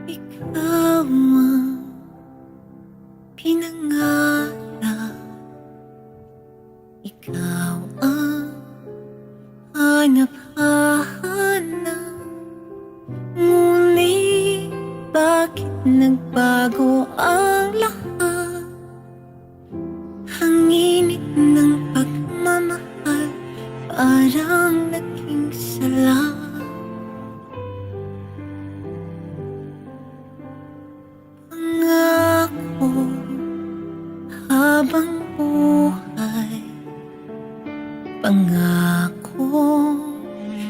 Ikaw ang pinangarap, ikaw ang hanap-hanap. Ngunit bakit nagbago ang lahat? Ang init ng pagmamahal parang naging sala. Pangako habang buhay, pangako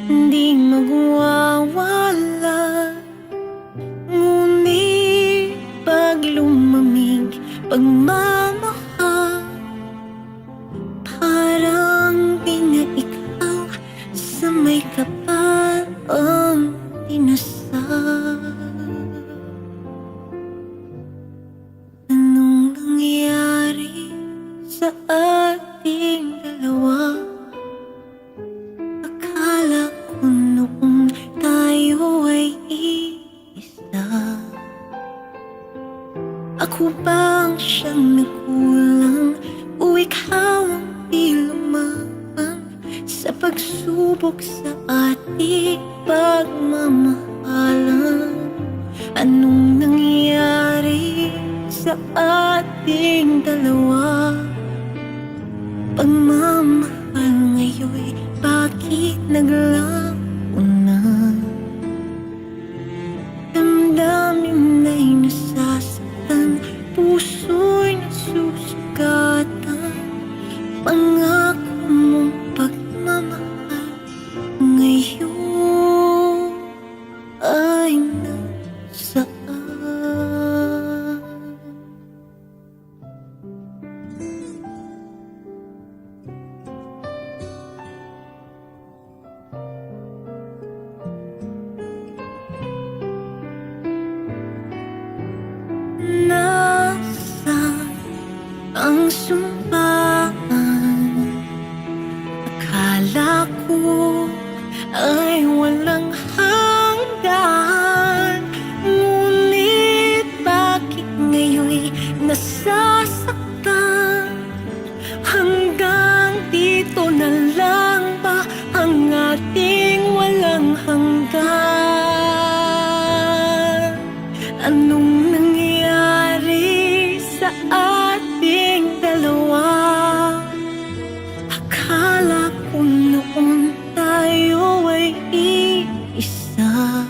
hindi magwawala. Ngunit pag lumamig pagmamahal, parang di na ikaw sa may kapal ang dinasal. Anong nangyari sa ating dalawa? Akala ko noong tayo ay iisa. Ako bang siyang nagkulang o ikaw ang di lumaban sa pagsubok sa ating pagmamahalan? Anong nangyari sa ating dalawa? Pagmamahal ngayon'y bakit naglaho na? Damdamin ay nasasaktan, puso'y nasusugatan. Pangako mong pagmamahal ngayon ay nasaan? Nasaan ang sumpaan? Akala ko ay walang hanggan. Ngunit bakit ngayon'y nasasaktan? Hanggang dito na lang ba ang ating walang hanggan? Anong nangyari sa ating dalawa? Akala ko noon tayo ay iisa.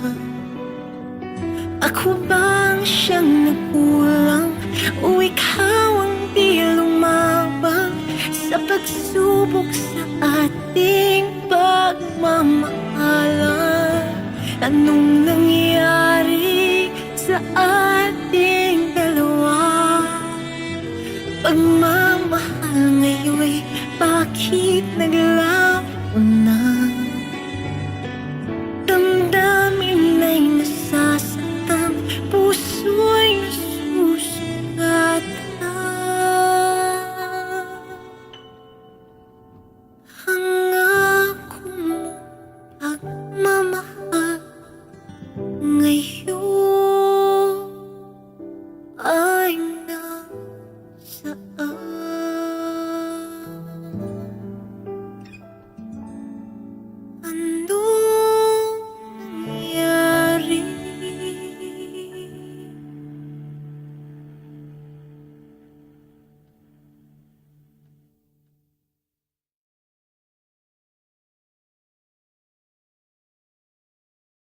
Ako bang siyang nagkulang o ikaw ang di lumabang sa pagsubok sa ating pagmamahalan? Anong nangyari sa ating dalawa? Pagmamahal ngayon'y bakit naglaho